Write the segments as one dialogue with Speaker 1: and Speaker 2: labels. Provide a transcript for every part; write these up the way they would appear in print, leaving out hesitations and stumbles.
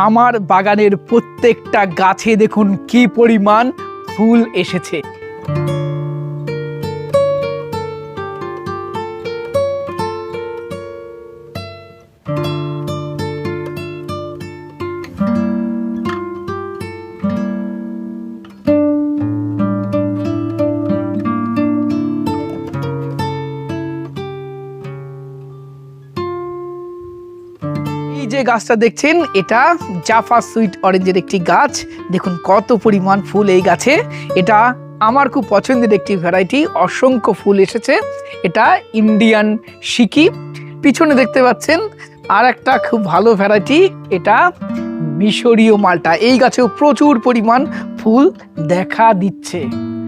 Speaker 1: আমার বাগানের প্রত্যেকটা গাছে দেখুন কি পরিমাণ ফুল এসেছে। এই যে গাছটা দেখছেন এটা জাফা সুইট অরেঞ্জের একটি গাছ। দেখুন কত পরিমাণ ফুল এই গাছে। এটা আমার খুব পছন্দের একটি ভ্যারাইটি, অসংখ্য ফুল এসেছে। এটা ইন্ডিয়ান সিকি। পিছনে দেখতে পাচ্ছেন আর একটা খুব ভালো ভ্যারাইটি, এটা মিশরীয় মালটা। এই গাছেও প্রচুর পরিমাণ ফুল দেখা দিচ্ছে।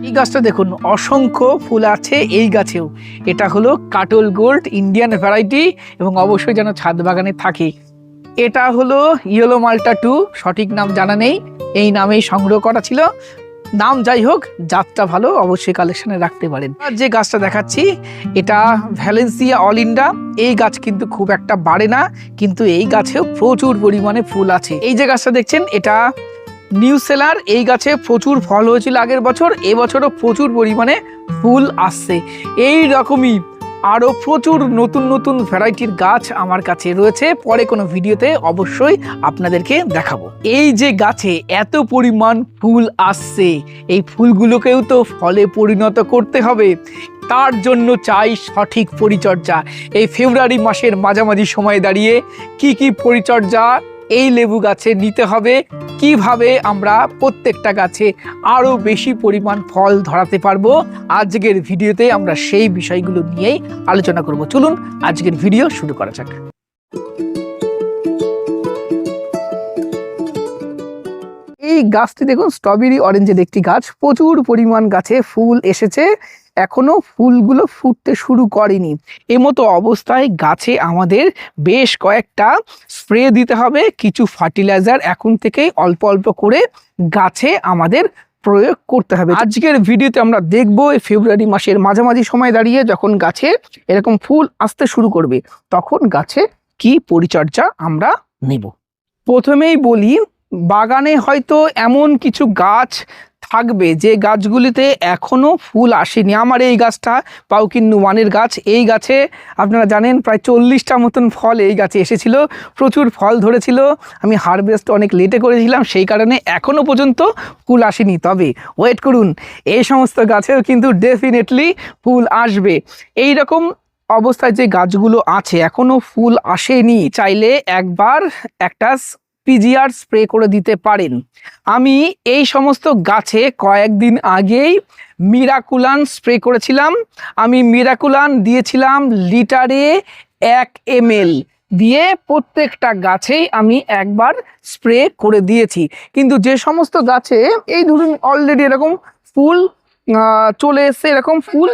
Speaker 1: এই গাছটা দেখুন অসংখ্য ফুল আছে এই গাছেও। এটা হলো কাটল গোল্ড ইন্ডিয়ান ভ্যারাইটি এবং অবশ্যই যেন ছাদ বাগানে থাকে। এটা হলো ইয়েলো মাল্টা 2, সঠিক নাম জানা নেই, এই নামেই সংগ্রহ করা ছিল। নাম যাই হোক, জাতটা ভালো, অবশ্যই কালেকশনে রাখতে পারেন। আর যে গাছটা দেখাচ্ছি এটা ভ্যালেন্সিয়া অলিন্ডা। এই গাছ কিন্তু খুব একটা বাড়ে না, কিন্তু এই গাছেও প্রচুর পরিমাণে ফুল আছে। এই যে গাছটা দেখছেন এটা নিউ সেলার। এই গাছে প্রচুর ফল হয়েছিল আগের বছর, এবছরও প্রচুর পরিমাণে ফুল আসছে। এই রকমই আরও প্রচুর নতুন নতুন ভ্যারাইটির গাছ আমার কাছে রয়েছে, পরে কোনো ভিডিওতে অবশ্যই আপনাদেরকে দেখাবো। এই যে গাছে এত পরিমাণ ফুল আসছে, এই ফুলগুলোকেও তো ফলে পরিণত করতে হবে, তার জন্য চাই সঠিক পরিচর্যা। এই ফেব্রুয়ারি মাসের মাঝামাঝি সময়ে দাঁড়িয়ে কি কি পরিচর্যা এই লেবু গাছে নিতে হবে, কিভাবে আমরা প্রত্যেকটা গাছে আরো বেশি পরিমাণ ফল ধরাতে পারবো, আজকের ভিডিওতে আমরা সেই বিষয়গুলো নিয়েই আলোচনা করব। চলুন আজকের ভিডিও শুরু করা যাক। এই গাছটি দেখুন স্ট্রবেরি অরেঞ্জের একটি গাছ। প্রচুর পরিমাণ গাছে ফুল এসেছে, এখনো ফুলগুলো ফুটতে শুরু করেনি। এমতো অবস্থায় গাছে আমাদের বেশ কয়েকটা স্প্রে দিতে হবে, কিছু ফার্টিলাইজার এখন থেকেই অল্প অল্প করে গাছে আমাদের প্রয়োগ করতে হবে। আজকের ভিডিওতে আমরা দেখব এই ফেব্রুয়ারি মাসের মাঝামাঝি সময় দাঁড়িয়ে যখন গাছে এরকম ফুল আসতে শুরু করবে, তখন গাছে কি পরিচর্যা আমরা নেব। প্রথমেই বলি, বাগানে হয়তো এমন কিছু গাছ থাকবে যে গাছগুলিতে এখনো ফুল আসেনি। আমার এই গাছটা পাউকিন্নু ওয়ানের গাছ। এই গাছে আপনারা জানেন প্রায় 40টা মতন ফল এই গাছে এসেছিল, প্রচুর ফল ধরেছিল। আমি হারভেস্ট অনেক লেটে করেছিলাম, সেই কারণে এখনো পর্যন্ত ফুল আসেনি। তবে ওয়েট করুন, এই সমস্ত গাছেও কিন্তু ডেফিনেটলি ফুল আসবে। এই রকম অবস্থায় যে গাছগুলো আছে এখনো ফুল আসেনি, চাইলে একবার একটা পিজিআর স্প্রে করে দিতে পারেন। আমি এই সমস্ত গাছে কয়েকদিন আগেই মিরাকুলান স্প্রে করেছিলাম। আমি মিরাকুলান দিয়েছিলাম লিটারে 1 ml দিয়ে, প্রত্যেকটা গাছেই আমি একবার স্প্রে করে দিয়েছি। কিন্তু যে সমস্ত গাছে এই ধরুন অলরেডি এরকম ফুল চলে এসছে, এরকম ফুল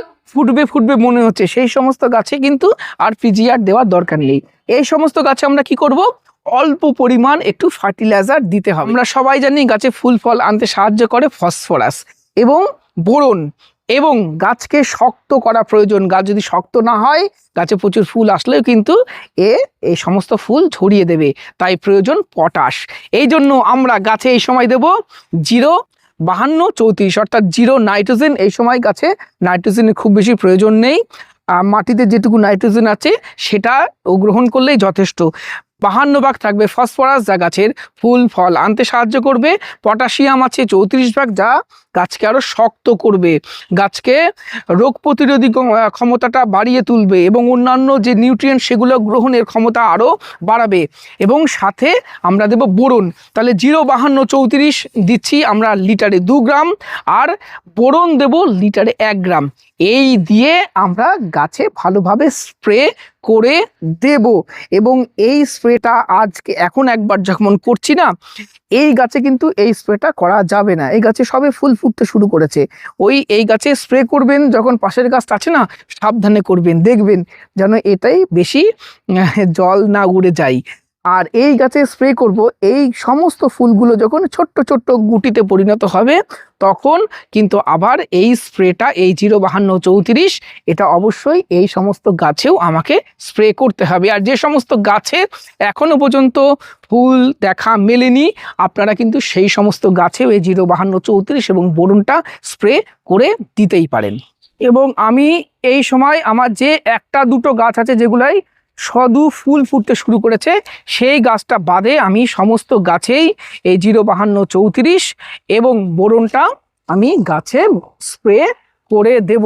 Speaker 1: ফুটবে মনে হচ্ছে, সেই সমস্ত গাছে কিন্তু আর পিজিআর দেওয়ার দরকার নেই। এই সমস্ত গাছে আমরা কি করব, অল্প পরিমাণ একটু ফার্টিলাইজার দিতে হবে। আমরা সবাই জানি গাছে ফুল ফল আনতে সাহায্য করে ফসফরাস এবং বোরন, এবং গাছকে শক্ত করা প্রয়োজন। গাছ যদি শক্ত না হয়, গাছে প্রচুর ফুল আসলেও কিন্তু এই সমস্ত ফুল ছড়িয়ে দেবে, তাই প্রয়োজন পটাশ। এই জন্য আমরা গাছে এই সময় দেব 0-52-34, অর্থাৎ 0 নাইট্রোজেন। এই সময় গাছে নাইট্রোজেনের খুব বেশি প্রয়োজন নেই, মাটিতে যেটুকু নাইট্রোজেন আছে সেটা গ্রহণ করলেই যথেষ্ট। 52 ভাগ থাকবে ফসফরাস, যা গাছের ফুল ফল আনতে সাহায্য করবে। পটাশিয়াম আছে 34 ভাগ, যা গাছকে আরো শক্ত করবে, গাছকে রোগ প্রতিরোধী ক্ষমতাটা বাড়িয়ে তুলবে এবং অন্যান্য যে নিউট্রিয়েন্ট সেগুলো গ্রহণের ক্ষমতা আরো বাড়াবে। এবং সাথে আমরা দেব বোরন। তাহলে 0-52-34 দিচ্ছি আমরা লিটারে 2 গ্রাম, আর বোরন দেব লিটারে 1 গ্রাম। এই দিয়ে আমরা গাছে ভালোভাবে স্প্রে করে দেব। এবং এই স্প্রেটা আজকে এখন একবার যখন করছি না, এই গাছে কিন্তু এই স্প্রেটা করা যাবে না। এই গাছে সবে ফুল ফুটতে শুরু করেছে, এই গাছে স্প্রে করবেন যখন পাশের গাছটা আছে না, সাবধানে করবেন, দেখবেন যেন এটাই বেশি জল না উড়ে যায়। আর এই গাছে স্প্রে করব এই সমস্ত ফুলগুলো যখন ছোট্ট ছোট্ট গুটিতে পরিণত হবে, তখন কিন্তু আবার এই স্প্রেটা, এই 05234 এটা অবশ্যই এই সমস্ত গাছেও আমাকে স্প্রে করতে হবে। আর যে সমস্ত গাছে এখনো পর্যন্ত ফুল দেখা মেলেনি, আপনারা কিন্তু সেই সমস্ত গাছেও এই 05234 এবং বোরনটা স্প্রে করে দিতেই পারেন। এবং আমি এই সময় আমার যে একটা দুটো গাছ আছে যেগুলাই সদু ফুল ফুটতে শুরু করেছে, সেই গাছটা বাদে আমি সমস্ত গাছেই এই 05234 এবং বোরনটা আমি গাছে স্প্রে করে দেব।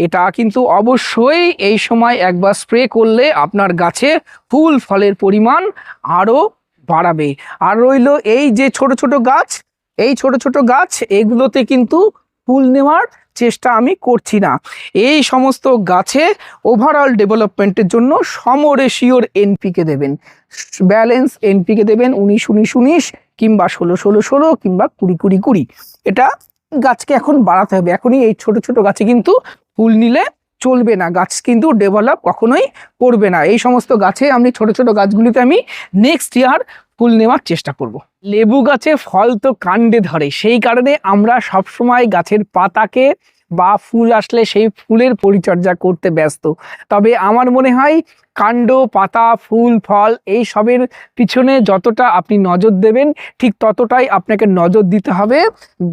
Speaker 1: এটা কিন্তু অবশ্যই এই সময় একবার স্প্রে করলে আপনার গাছে ফুল ফলের পরিমাণ আরও বাড়াবে। আর রইল এই যে ছোট ছোট গাছ, এই ছোট ছোট গাছ এগুলোতে কিন্তু ফুল নেওয়ার চেষ্টা আমি করছি না। এই সমস্ত গাছে ওভারঅল ডেভেলপমেন্টের জন্য সমরেশিওর এনপিকে দেবেন, ব্যালেন্স এনপিকে দেবেন 19-19-19 কিংবা 16-16-16 কিংবা 20-20-20। এটা গাছকে এখন বাড়াতে হবে। এখনই এই ছোট ছোট গাছে কিন্তু ফুল নিলে চলবে না, গাছ কিন্তু ডেভেলপ কখনোই করবে না। এই সমস্ত গাছে আমি ছোট ছোট গাছগুলিতে আমি নেক্সট ইয়ার ফুল নেওয়ার চেষ্টা করব। লেবু গাছে ফল তো কাণ্ডে ধরে, সেই কারণে আমরা সবসময় গাছের পাতাকে বা ফুল আসলে সেই ফুলের পরিচর্যা করতে ব্যস্ত। তবে আমার মনে হয় কাণ্ড, পাতা, ফুল, ফল এই সবের পিছনে যতটা আপনি নজর দেবেন, ঠিক ততটাই আপনাকে নজর দিতে হবে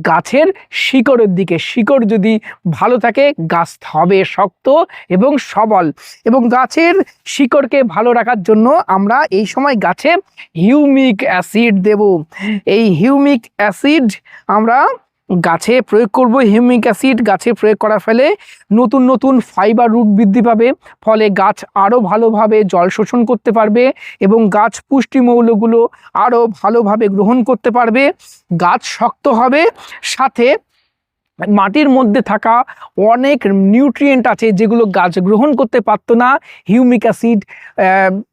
Speaker 1: গাছের শিকড়ের দিকে। শিকড় যদি ভালো থাকে গাছ হবে শক্ত এবং সবল। এবং গাছের শিকড়কে ভালো রাখার জন্য আমরা এই সময় গাছে হিউমিক অ্যাসিড দেব। এই হিউমিক অ্যাসিড আমরা গাছে প্রয়োগ করব। হিউমিক অ্যাসিড গাছে প্রয়োগ করার ফলে নতুন নতুন ফাইবার রুট বৃদ্ধি পাবে, ফলে গাছ আরও ভালোভাবে জল শোষণ করতে পারবে এবং গাছ পুষ্টিমৌলগুলো আরও ভালোভাবে গ্রহণ করতে পারবে, গাছ শক্ত হবে। সাথে মাটির মধ্যে থাকা অনেক নিউট্রিয়েন্ট আছে যেগুলো গাছ গ্রহণ করতে পারতো না, হিউমিক অ্যাসিড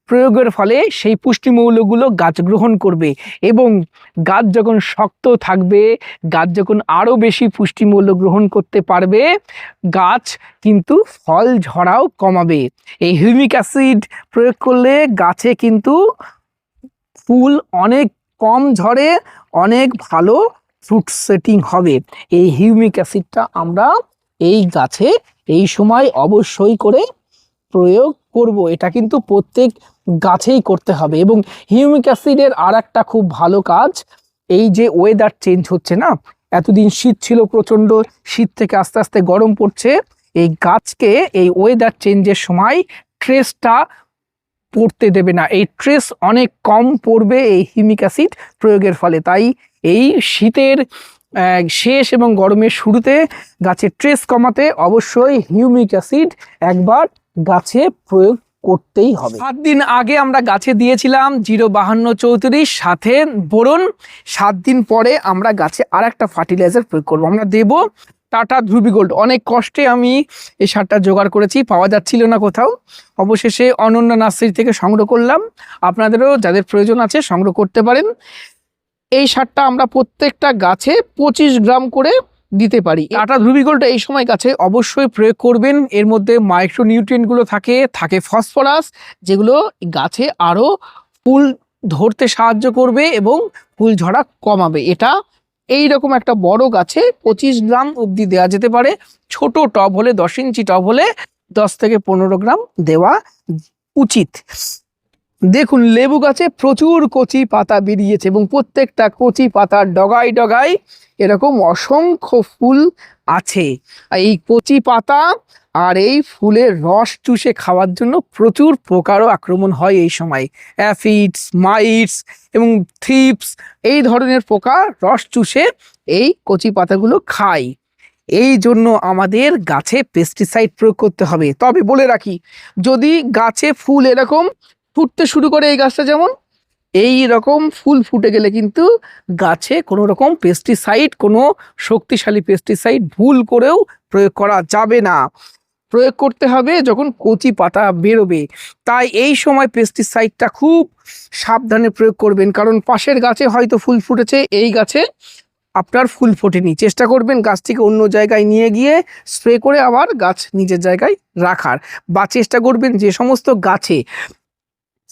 Speaker 1: প্রয়োগের ফলে সেই পুষ্টিমৌলগুলো গাছ গ্রহণ করবে। এবং গাছ যখন শক্ত থাকবে, গাছ যখন আরও বেশি পুষ্টিমৌল গ্রহণ করতে পারবে, গাছ কিন্তু ফল ঝরাও কমাবে। এই হিউমিক অ্যাসিড প্রয়োগ করলে গাছে কিন্তু ফুল অনেক কম ঝরে, অনেক ভালো ফ্রুট সেটিং হবে। এই হিউমিক অ্যাসিডটা আমরা এই গাছে এই সময় অবশ্যই করে প্রয়োগ করব। এটা কিন্তু প্রত্যেক গাছেই করতে হবে। এবং হিউমিক অ্যাসিডের আর একটা খুব ভালো কাজ, এই যে ওয়েদার চেঞ্জ হচ্ছে না, এতদিন শীত ছিল প্রচণ্ড, শীত থেকে আস্তে আস্তে গরম পড়ছে, এই গাছকে এই ওয়েদার চেঞ্জের সময় ট্রেসটা পড়তে দেবে না। এই ট্রেস অনেক কম পড়বে এই হিউমিক অ্যাসিড প্রয়োগের ফলে। তাই এই শীতের শেষ এবং গরমের শুরুতে গাছের ট্রেস কমাতে অবশ্যই হিউমিক অ্যাসিড একবার গাছে প্রয়োগ করতেই হবে। 7 দিন আগে আমরা গাছে দিয়েছিলাম 05234 সাথে বোরন। 7 দিন পরে আমরা গাছে আর একটা ফার্টিলাইজার প্রয়োগ করবো, আমরা দেব টাটা ধ্রুবি গোল্ড। অনেক কষ্টে আমি এই সারটা জোগাড় করেছি, পাওয়া যাচ্ছিল না কোথাও, অবশেষে অনন্য নার্সারি থেকে সংগ্রহ করলাম। আপনাদেরও যাদের প্রয়োজন আছে সংগ্রহ করতে পারেন। এই সারটা আমরা প্রত্যেকটা গাছে 25 গ্রাম করে দিতে পারি। টাটা ধ্রুবি গোল্ডটা এই সময় গাছে অবশ্যই প্রয়োগ করবেন। এর মধ্যে মাইক্রোনিউট্রিয়েন্টগুলো থাকে ফসফরাস, যেগুলো গাছে আরও ফুল ধরতে সাহায্য করবে এবং ফুল ঝরা কমাবে। এটা এই রকম একটা বড় গাছে 25 গ্রাম অবধি দেওয়া যেতে পারে। ছোট টব হলে 10 ইঞ্চি টব হলে 10 থেকে 15 গ্রাম দেওয়া উচিত। দেখুন লেবু গাছে প্রচুর কচি পাতা বেরিয়েছে এবং প্রত্যেকটা কচি পাতার ডগায় ডগায় এরকম অসংখ্য ফুল আছে। এই কচি পাতা আর এই ফুলের রস চুষে খাওয়ার জন্য প্রচুর পোকারও আক্রমণ হয় এই সময়। অ্যাফিডস, মাইটস এবং থ্রিপস এই ধরনের পোকা রস চুষে এই কচি পাতাগুলো খায়। এই জন্য আমাদের গাছে পেস্টিসাইড প্রয়োগ করতে হবে। তবে বলে রাখি, যদি গাছে ফুল এরকম ফুটতে শুরু করে, এই গাছটা যেমন এই রকম ফুল ফুটে গেলে কিন্তু গাছে কোনো রকম পেস্টিসাইড, কোনো শক্তিশালী পেস্টিসাইড ভুল করেও প্রয়োগ করা যাবে না। প্রয়োগ করতে হবে যখন কচি পাতা বেরোবে। তাই এই সময় পেস্টিসাইডটা খুব সাবধানে প্রয়োগ করবেন, কারণ পাশের গাছে হয়তো ফুল ফুটেছে, এই গাছে আপনার ফুল ফোটেনি। চেষ্টা করবেন গাছটিকে অন্য জায়গায় নিয়ে গিয়ে স্প্রে করে আবার গাছ নিজের জায়গায় রাখার, বা চেষ্টা করবেন যে সমস্ত গাছে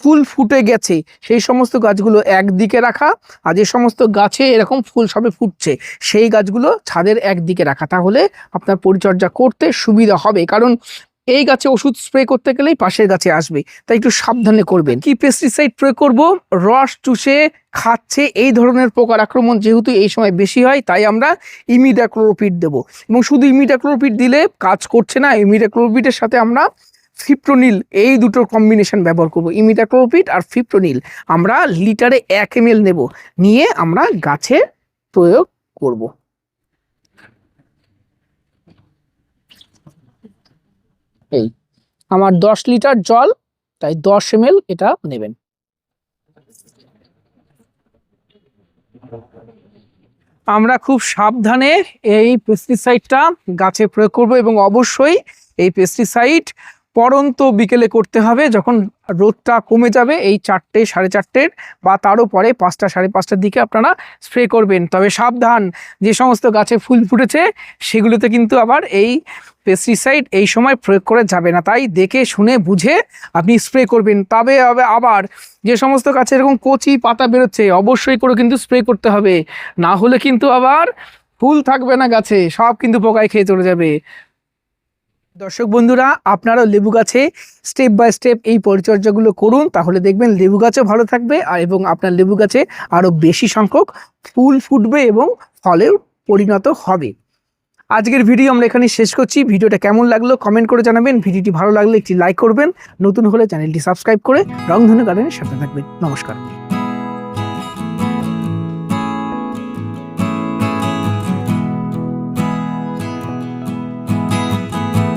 Speaker 1: ফুল ফুটে গেছে সেই সমস্ত গাছগুলো একদিকে রাখা, আর যে সমস্ত গাছে এরকম ফুল সবে ফুটছে সেই গাছগুলো ছাদের একদিকে রাখা। তাহলে আপনার পরিচর্যা করতে সুবিধা হবে, কারণ এই গাছে ওষুধ স্প্রে করতে গেলেই পাশের গাছে আসবে, তাই একটু সাবধানে করবেন। কি পেস্টিসাইড প্রয়োগ করব? রস চুষে খাচ্ছে এই ধরনের পোকার আক্রমণ যেহেতু এই সময় বেশি হয়, তাই আমরা ইমিডাক্লোরোপিড দেবো। এবং শুধু ইমিডাক্লোরোপিড দিলে কাজ করছে না, ইমিডাক্লোরোপিডের সাথে আমরা ফিপ্রোনিল এই দুটোর কম্বিনেশন ব্যবহার করব। ইমিডাক্লোরোপিড আর ফিপ্রোনিল আমরা লিটারে 1 ml নেব, নিয়ে আমরা গাছে প্রয়োগ করব। এই আমার 10 লিটার জল, তাই 10 ml এটা নেবেন। আমরা খুব সাবধানে এই পেস্টিসাইডটা গাছে প্রয়োগ করব, এবং অবশ্যই এই পেস্টিসাইড পরন্ত বিকেলে করতে হবে, যখন রোদটা কমে যাবে, এই 4টে 4:30 বা তারও পরে 5টা 5:30টার দিকে আপনারা স্প্রে করবেন। তবে সাবধান, যে সমস্ত গাছে ফুল ফুটেছে সেগুলোতে কিন্তু আবার এই পেস্টিসাইড এই সময় প্রয়োগ করে যাবে না, তাই দেখে শুনে বুঝে আপনি স্প্রে করবেন। তবে আবার যে সমস্ত গাছে এরকম কচি পাতা বেরোচ্ছে অবশ্যই করে কিন্তু স্প্রে করতে হবে, না হলে কিন্তু আবার ফুল থাকবে না গাছে, সব কিন্তু পোকায় খেয়ে চলে যাবে। দর্শক বন্ধুরা, আপনারাও লেবু গাছে স্টেপ বাই স্টেপ এই পরিচর্যাগুলো করুন, তাহলে দেখবেন লেবু গাছও ভালো থাকবে, আর এবং আপনার লেবু গাছে আরও বেশি সংখ্যক ফুল ফুটবে এবং ফলেও পরিণত হবে। আজকের ভিডিও আমরা এখানে শেষ করছি। ভিডিওটা কেমন লাগলো কমেন্ট করে জানাবেন। ভিডিওটি ভালো লাগলে একটি লাইক করবেন, নতুন হলে চ্যানেলটি সাবস্ক্রাইব করে রংধনু গার্ডেনের সাথে থাকবেন। নমস্কার।